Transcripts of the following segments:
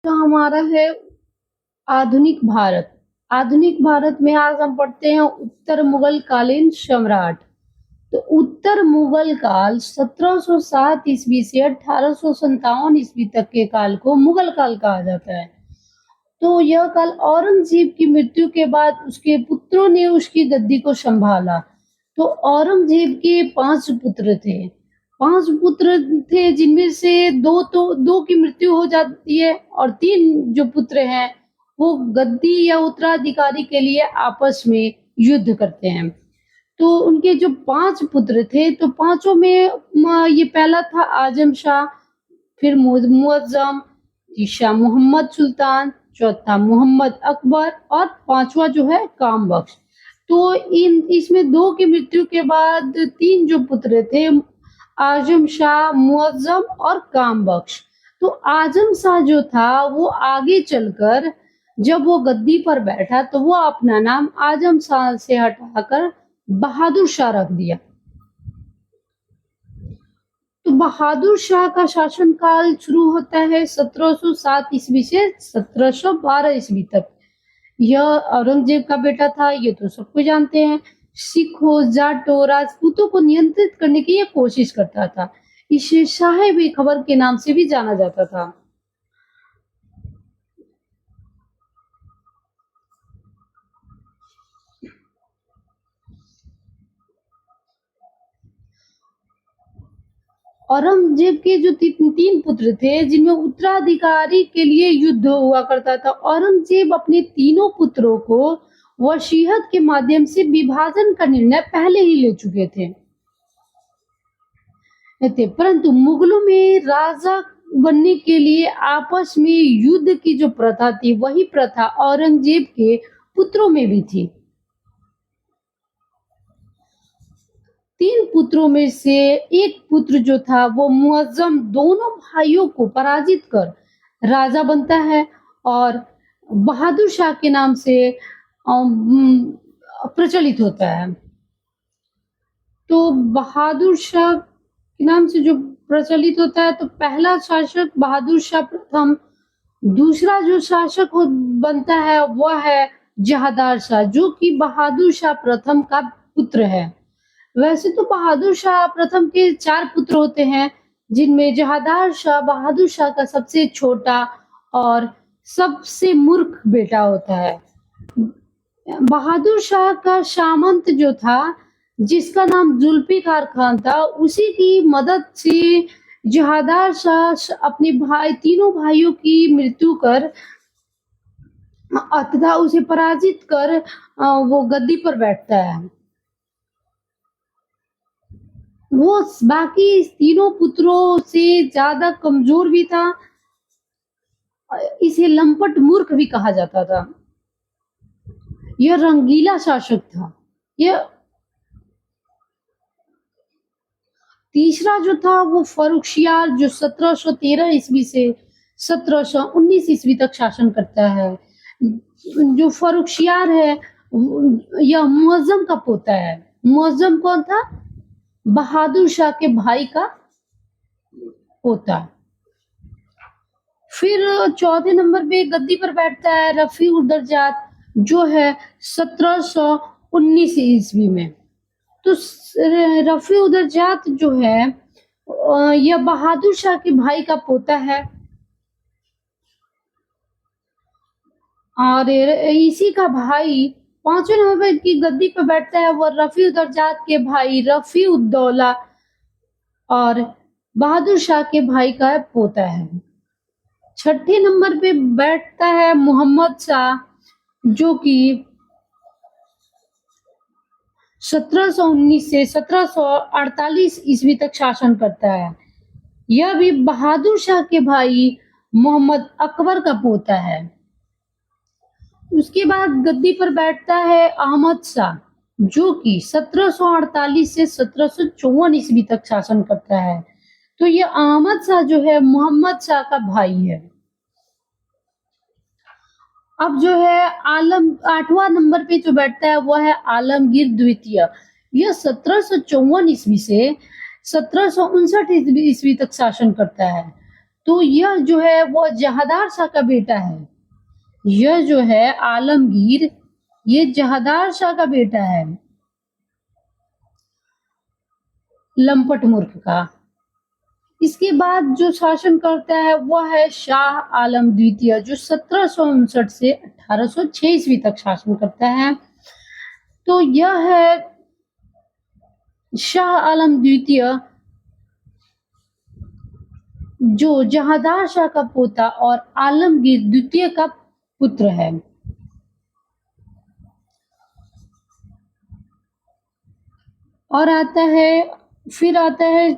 जो हमारा है आधुनिक भारत। आधुनिक भारत में आज हम पढ़ते हैं उत्तर मुगल कालीन सम्राट। तो उत्तर मुगल काल 1707 ईस्वी से 1857 ईस्वी तक के काल को मुगल काल कहा जाता है। तो यह काल औरंगजेब की मृत्यु के बाद उसके पुत्रों ने उसकी गद्दी को संभाला। तो औरंगजेब के 5 पुत्र थे। 5 पुत्र थे जिनमें से दो की मृत्यु हो जाती है और 3 जो पुत्र हैं वो गद्दी या उत्तराधिकारी के लिए आपस में युद्ध करते हैं। तो उनके जो 5 पुत्र थे तो पांचों में ये पहला था आजम शाह, फिर मुअज्जम, तीसरा मोहम्मद सुल्तान, चौथा मोहम्मद अकबर और पांचवा जो है काम बख्श। तो इसमें 2 की मृत्यु के बाद 3 जो पुत्र थे आजम शाह, मुअज्जम और काम बख्श। तो आजम शाह जो था वो आगे चलकर जब वो गद्दी पर बैठा तो वो अपना नाम आजम शाह से हटाकर बहादुर शाह रख दिया। तो बहादुर शाह का शासनकाल शुरू होता है 1707 ईस्वी से 1712 ईस्वी तक। यह औरंगजेब का बेटा था, ये तो सबको जानते हैं। सिखों, जाटों, राजपूतों को नियंत्रित करने की ये कोशिश करता था। इसे साहिब खबर के नाम से भी जाना जाता था। औरंगजेब के जो 3 पुत्र थे जिनमें उत्तराधिकारी के लिए युद्ध हुआ करता था। औरंगजेब अपने तीनों पुत्रों को वसीयत के माध्यम से विभाजन का निर्णय पहले ही ले चुके थे, परंतु मुगलों में राजा बनने के लिए आपस में युद्ध की जो प्रथा थी वही प्रथा औरंगजेब के पुत्रों में भी थी। 3 पुत्रों में से एक पुत्र जो था वो मुअज्जम दोनों भाइयों को पराजित कर राजा बनता है और बहादुर शाह के नाम से प्रचलित होता है। तो बहादुर शाह के नाम से जो प्रचलित होता है तो पहला शासक बहादुर शाह प्रथम, दूसरा जो शासक बनता है वह है जहादार शाह जो कि बहादुर शाह प्रथम का पुत्र है। वैसे तो बहादुर शाह प्रथम के 4 पुत्र होते हैं जिनमें जहादार शाह बहादुर शाह का सबसे छोटा और सबसे मूर्ख बेटा होता है। बहादुर शाह का सामंत जो था जिसका नाम जुल्फिकार खान था उसी की मदद से जहादार शाह अपने तीनों भाइयों की मृत्यु कर तथा उसे पराजित कर वो गद्दी पर बैठता है। वो बाकी तीनों पुत्रों से ज्यादा कमजोर भी था। इसे लंपट मूर्ख भी कहा जाता था। यह रंगीला शासक था। यह तीसरा जो था वो फर्रुखसियार जो 1713 ईस्वी से 1719 ईस्वी तक शासन करता है। जो फर्रुखसियार है यह मुअज्जम का पोता है। मुअज्जम कौन था? बहादुर शाह के भाई का पोता। फिर चौथे नंबर पे गद्दी पर बैठता है रफी उद दरजात जो है 1719 ईस्वी में। तो रफी उद दरजात जो है यह बहादुर शाह के भाई का पोता है और इसी का भाई 5वें नंबर की गद्दी पर बैठता है वह रफी उद दरजात के भाई रफी उद दौला और बहादुर शाह के भाई का पोता है। 6ठे नंबर पे बैठता है मोहम्मद शाह जो कि 1719 से 1748 ईस्वी तक शासन करता है। यह भी बहादुर शाह के भाई मोहम्मद अकबर का पोता है। उसके बाद गद्दी पर बैठता है अहमद शाह जो कि 1748 से 1754 ईस्वी तक शासन करता है। तो ये अहमद शाह जो है मोहम्मद शाह का भाई है। अब जो है 8वां नंबर पे जो बैठता है वह है आलमगीर द्वितीय। यह 1754 ईस्वी से 1759 ईस्वी तक शासन करता है। तो यह जो है वो जहादार शाह का बेटा है। यह जो है आलमगीर, ये जहादार शाह का बेटा है, लंपट मूर्ख का। इसके बाद जो शासन करता है वह है शाह आलम द्वितीय, जो 1759 से 1806 ईस्वी तक शासन करता है। तो यह है शाह आलम द्वितीय, जो जहादार शाह का पोता और आलमगीर द्वितीय का पुत्र है। और फिर आता है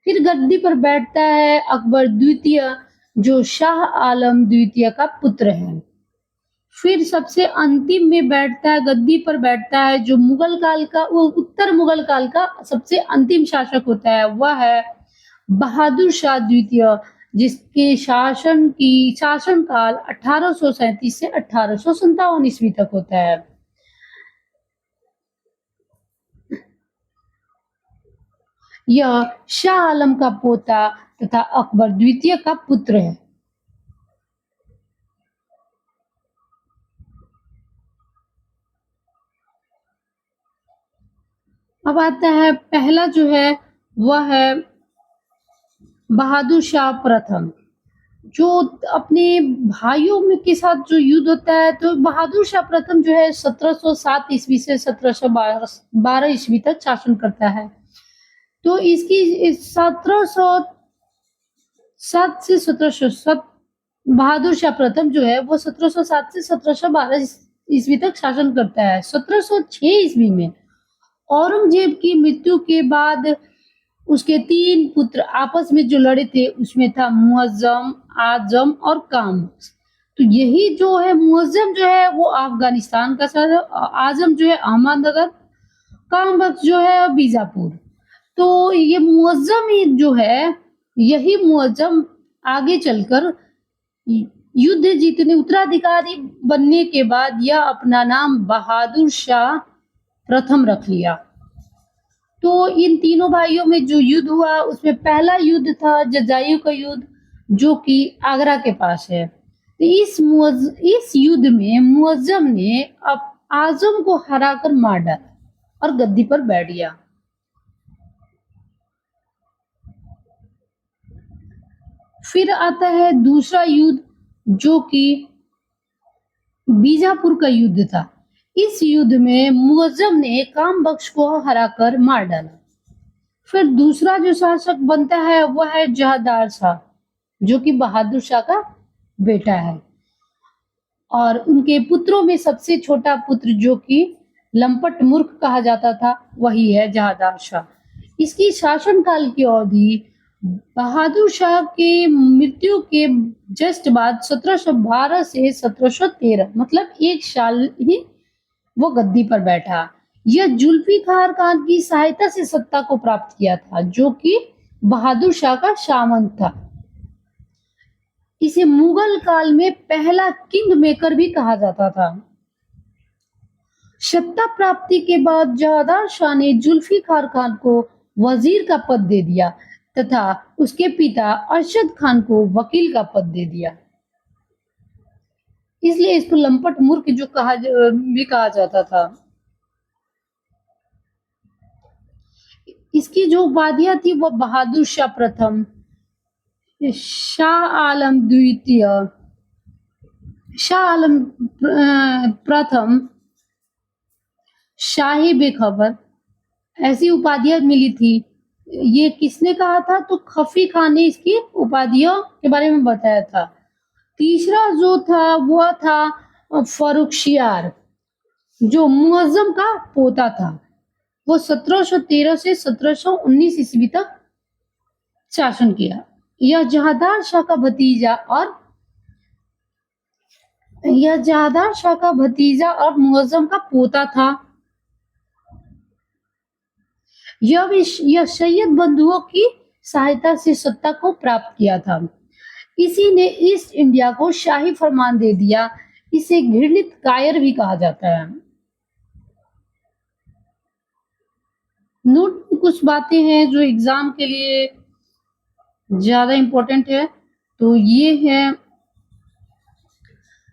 फिर गद्दी पर बैठता है अकबर द्वितीय, जो शाह आलम द्वितीय का पुत्र है। फिर सबसे अंतिम में बैठता है, गद्दी पर बैठता है, जो मुगल काल का, वो उत्तर मुगल काल का सबसे अंतिम शासक होता है, वह है बहादुर शाह द्वितीय, जिसके शासनकाल 1837 से 1857 ईस्वी तक होता है। यह शाह आलम का पोता तथा अकबर द्वितीय का पुत्र है। अब आता है पहला जो है वह है बहादुर शाह प्रथम, जो अपने भाइयों में के साथ जो युद्ध होता है, तो बहादुर शाह प्रथम जो है 1707 ईस्वी से 1712 ईस्वी तक शासन करता है। तो इसकी 1707 से 1707, बहादुर शाह प्रथम जो है वो 1707 से 1712 ईस्वी तक शासन करता है। 1706 ईस्वी में औरंगजेब की मृत्यु के बाद उसके 3 पुत्र आपस में जो लड़े थे, उसमें था मुअज्जम, आजम और कामबख्श। तो यही जो है, मुअज्जम जो है वो अफगानिस्तान का सर, आजम जो है अहमदनगर, कामबख्श जो है बीजापुर। तो ये मुअज्जम ही जो है, यही मुअज्जम आगे चलकर युद्ध जीतने, उत्तराधिकारी बनने के बाद यह अपना नाम बहादुर शाह प्रथम रख लिया। तो इन तीनों भाइयों में जो युद्ध हुआ, उसमें पहला युद्ध था जजायू का युद्ध, जो कि आगरा के पास है। तो इस युद्ध में मुअज्जम ने अब आजम को हराकर मार डाला और गद्दी पर बैठ गया। फिर आता है दूसरा युद्ध, जो कि बीजापुर का युद्ध था। इस युद्ध में मुअज्जम ने कामबख्श को हराकर मार डाला। फिर दूसरा जो शासक बनता है वह है जहादार शाह, जो कि बहादुर शाह का बेटा है, और उनके पुत्रों में सबसे छोटा पुत्र, जो कि लंपट मूर्ख कहा जाता था, वही है जहादार शाह। इसकी शासनकाल की अवधि बहादुर शाह के मृत्यु के जस्ट बाद 1712 से 1713, मतलब 1 साल ही वो गद्दी पर बैठा। यह जुल्फिकार खान की सहायता से सत्ता को प्राप्त किया था, जो कि बहादुर शाह का सामंत था। इसे मुगल काल में पहला किंग मेकर भी कहा जाता था। सत्ता प्राप्ति के बाद जहादार शाह ने जुल्फिकार खान को वजीर का पद दे दिया तथा उसके पिता अरशद खान को वकील का पद दे दिया। इसलिए इसको लंपट मूर्ख जो भी कहा जाता था। इसकी जो उपाधियां थी वह बहादुर शाह प्रथम, शाह आलम द्वितीय, शाह आलम प्रथम, शाही बेखबर, ऐसी उपाधियां मिली थी। ये किसने कहा था? तो खफी खान ने इसकी उपाधियों के बारे में बताया था। तीसरा जो था वह था फर्रुखशियार, जो मुअज्जम का पोता था। वो 1713 से 1719 ईस्वी तक शासन किया। यह जहादार शाह का भतीजा और मुअज्जम का पोता था। यह सैयद बंधुओं की सहायता से सत्ता को प्राप्त किया था। इसी ने ईस्ट इंडिया को शाही फरमान दे दिया। इसे घृणित कायर भी कहा जाता है। नोट कुछ बातें हैं जो एग्जाम के लिए ज्यादा इम्पोर्टेंट है। तो ये है,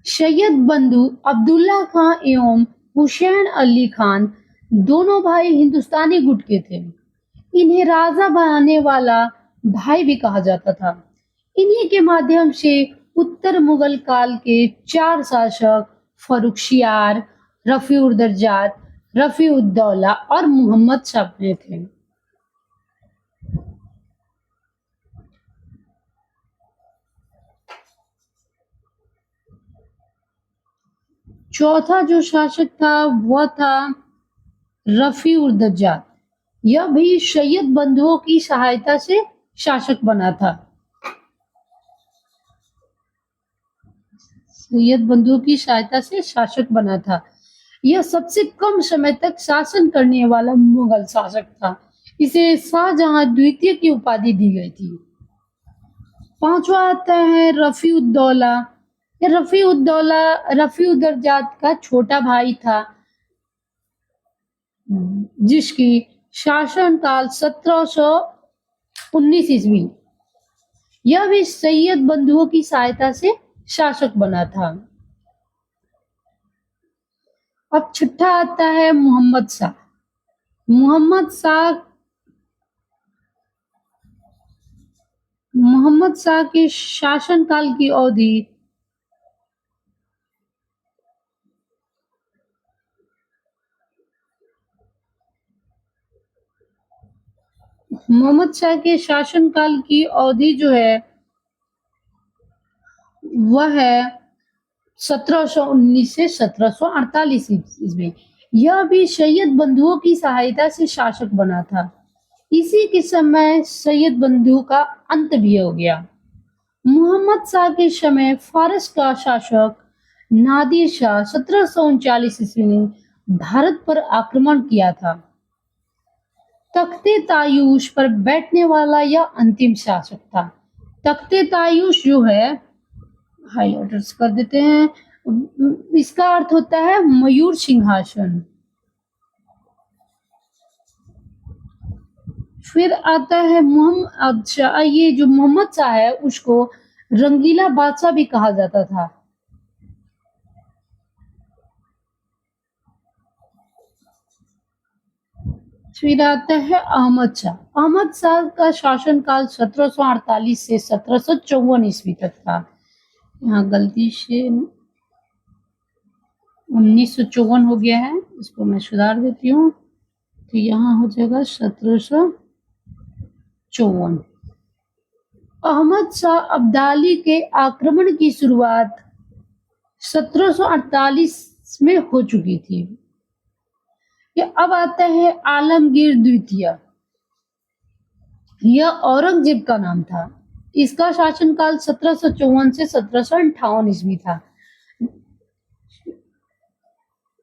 सैयद बंधु अब्दुल्ला खां एवं हुसैन अली खान दोनों भाई हिंदुस्तानी गुट के थे। इन्हें राजा बनाने वाला भाई भी कहा जाता था। इन्हीं के माध्यम से उत्तर मुगल काल के 4 शासक फर्रुखशियार, रफीउद्दर्जात, रफीउद्दौला और मोहम्मद शाह बने थे। चौथा जो शासक था वह था रफीउद्दर्जात। यह भी सैयद बंधुओं की सहायता से शासक बना था। सैयद बंधुओं की सहायता से शासक बना था। यह सबसे कम समय तक शासन करने वाला मुगल शासक था। इसे शाहजहां द्वितीय की उपाधि दी गई थी। पांचवा आता है रफीउद्दौला। यह रफीउद्दौला रफीउद्दर्जात का छोटा भाई था, जिसकी शासनकाल 1719 ईस्वी। यह भी सैयद बंधुओं की सहायता से शासक बना था। अब छठा आता है मोहम्मद शाह। मोहम्मद शाह के शासनकाल की अवधि जो है वह है 1719 से 1748 ईस्वी। यह भी सैयद बंधुओं की सहायता से शासक बना था। इसी के समय सैयद बंधु का अंत भी हो गया। मोहम्मद शाह के समय फारस का शासक नादिर शाह 1739 ईस्वी ने भारत पर आक्रमण किया था। तख्ते तायूश पर बैठने वाला यह अंतिम शासक था। तख्ते तायूश जो है, हाइलाइटर्स कर देते हैं, इसका अर्थ होता है मयूर सिंहासन। फिर आता है मोहम्मद शाह। ये जो मोहम्मद शाह है उसको रंगीला बादशाह भी कहा जाता था। फिर आता है अहमद शाह। अहमद शाह का शासनकाल 1748 से 1754 ईस्वी तक था। यहाँ गलती से 1954 हो गया है, इसको मैं सुधार देती हूँ। तो यहाँ हो जाएगा 1754। अहमद शाह अब्दाली के आक्रमण की शुरुआत 1748 में हो चुकी थी। ये अब आता है आलमगीर द्वितीय। यह औरंगजेब का नाम था। इसका शासनकाल 1754 से 1758 ईस्वी था।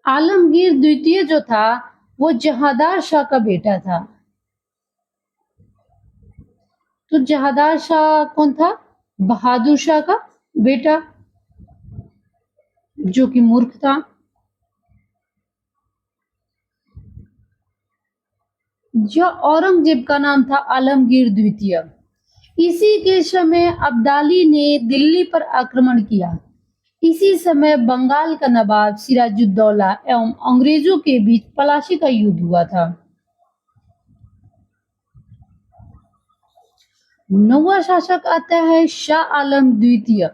आलमगीर द्वितीय जो था वो जहांदार शाह का बेटा था। तो जहांदार शाह कौन था? बहादुर शाह का बेटा, जो कि मूर्ख था। जो औरंगजेब का नाम था आलमगीर द्वितीय। इसी के समय अब्दाली ने दिल्ली पर आक्रमण किया। इसी समय बंगाल का नवाब सिराजुद्दौला एवं अंग्रेजों के बीच पलासी का युद्ध हुआ था। नौवां शासक आता है शाह आलम द्वितीय,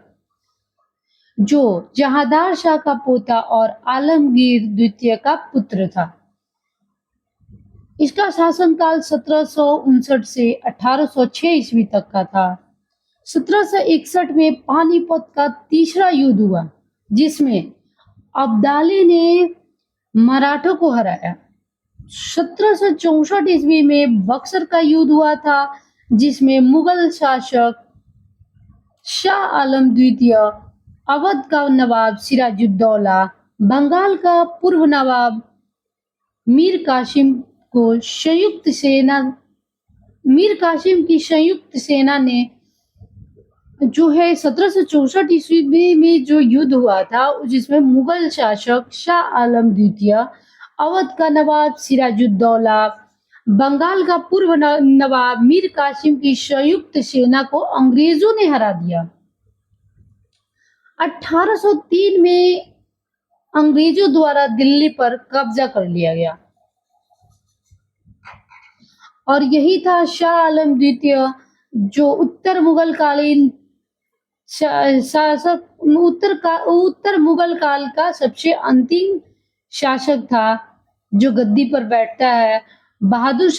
जो जहांदार शाह का पोता और आलमगीर द्वितीय का पुत्र था। इसका शासनकाल 1759 से 1806 ईस्वी तक का था। 1761 में पानीपत का तीसरा युद्ध हुआ, जिसमें अब्दाली ने मराठों को हराया। 1764 ईस्वी में बक्सर का युद्ध हुआ था, जिसमें मुगल शासक शाह आलम द्वितीय, अवध का नवाब सिराजुद्दौला, बंगाल का पूर्व नवाब मीर कासिम की संयुक्त सेना ने जो है 1764 ईस्वी में जो युद्ध हुआ था, जिसमें मुगल शासक शाह आलम द्वितीय, अवध का नवाब सिराजुद्दौला, बंगाल का पूर्व नवाब मीर कासिम की संयुक्त सेना को अंग्रेजों ने हरा दिया। 1803 में अंग्रेजों द्वारा दिल्ली पर कब्जा कर लिया गया और यही था शाह आलम द्वितीय, जो उत्तर मुगल कालीन शासक उत्तर मुगल काल का सबसे अंतिम शासक था, जो गद्दी पर बैठता है। बहादुर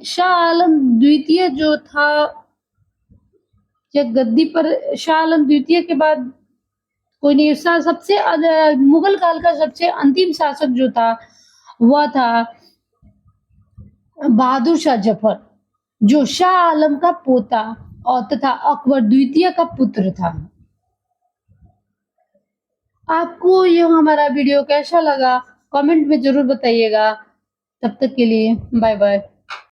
शाह आलम द्वितीय जो था, जब गद्दी पर शाह आलम द्वितीय के बाद कोई नहीं, सबसे मुगल काल का सबसे अंतिम शासक जो था वह था बहादुर शाह जफर, जो शाह आलम का पोता और तथा अकबर द्वितीय का पुत्र था। आपको यह हमारा वीडियो कैसा लगा कमेंट में जरूर बताइएगा। तब तक के लिए बाय बाय।